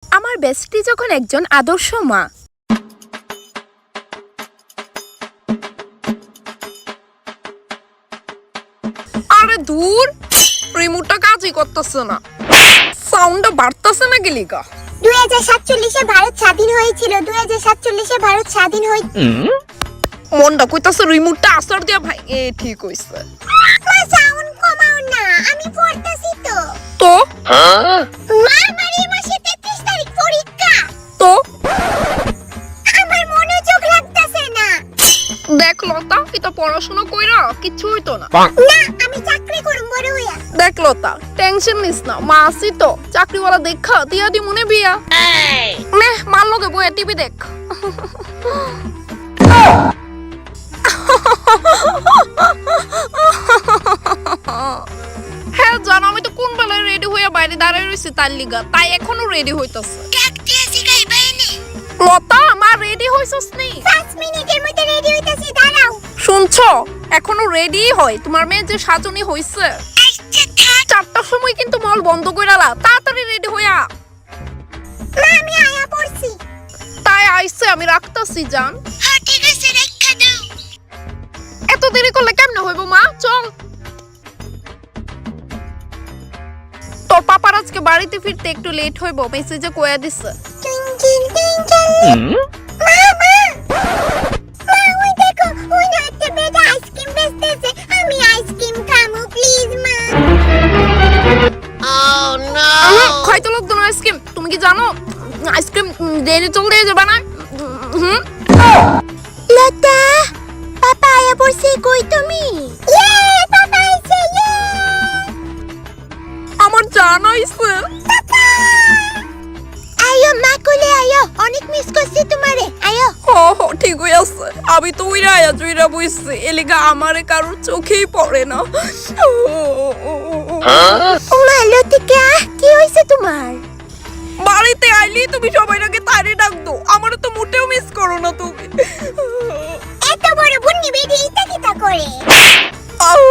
আমার বেস্টি যখন একজন আদর্শ মা। আরে দূর, রিমোটটা কাজই করতেছে না, সাউন্ডটা বাড়তেছে না গেলিকা। 2047-এ ভারত স্বাধীন হয়েছিল। 2047-এ ভারত স্বাধীন হই। মনটা কইতাছে রিমোটটা আসার দিয়া ভাই। ঠিক হইছে। মা সাউন্ড কমাও না, আমি পড়তাছি তো। তো মা আমার এই মাসে 33 তারিখ পরীক্ষা। তো আমার মনোযোগ লাগতাছে না। দেখ লতা, এটা পড়াশোনা কইরা কিচ্ছু হইতো না। না, আমি চাকরি করব বড় হইয়া। দেখ লতা, টেনশন নিস না, মা আসি তো। চাকরিওয়ালা দেখা দিয়া দি মনে বিয়া। নে মার লগে বইয়া টিভি দেখ। হ্যাঁ জানো, আমি তো কোন বেলায় রেডি হইয়া বাইরে দাঁড়ায় রইছি তার লিগা, তাই এখনো রেডি হইতাছে। ডাকতে আসি গাইবাইনি। লতা, মা রেডি হইছস নি? 5 মিনিটের মধ্যে রেডি হইতাছি, দাঁড়াও। শুনছো, এখনো রেডি হয়। তোমার মেয়ে যে সাজনি হইছে। আচ্ছা থাক। 4টার সময় কিন্তু মল বন্ধ কইরালা, তাড়াতাড়ি রেডি হইয়া। মা আমি আয়া পড়ছি। তাই আইছে, আমি রাখতাছি জান। হ্যাঁ ঠিক আছে, রাখা দাও। এত দেরি করলে কেমনে হইব মা? চল। তোর পাপার আজকে বাড়িতে ফিরতে একটু লেট হইব, মেসেজে কইয়া দিছে। Twinkle twinkle. মা মা মা, ওই দেখো, ওই একটা বেটা আইসক্রিম বেচতেছে। আমি আইসক্রিম খামু প্লিজ মা। খাইতে লোক দোনো আইসক্রিম। তুমি কি জানো আইসক্রিম দেরি চলতে যাবে না? লতা, পাপা আয়া পড়ছে, কই তুমি? ইয়ে, পাপা আইছে, ইয়ে। আমার জান আইছে। আয়ো মা, কোলে আয়ো, অনেক মিস করছি তোমারে, আয়ো। হ ঠিক হই আছে। আমি তো উইরা আয়া জুইরা বইছি, এলিগা আমারে কারোর চোখেই পড়ে না। মা লতিকা, কি হইছে তোমার? বাড়িতে আইলি তুমি সবাই আগে তারে ডাক দো, আমারে তো মোটেও মিস করো না তুমি। এত বড় বুন্নি বেডি ইতা কিতা করে? আউ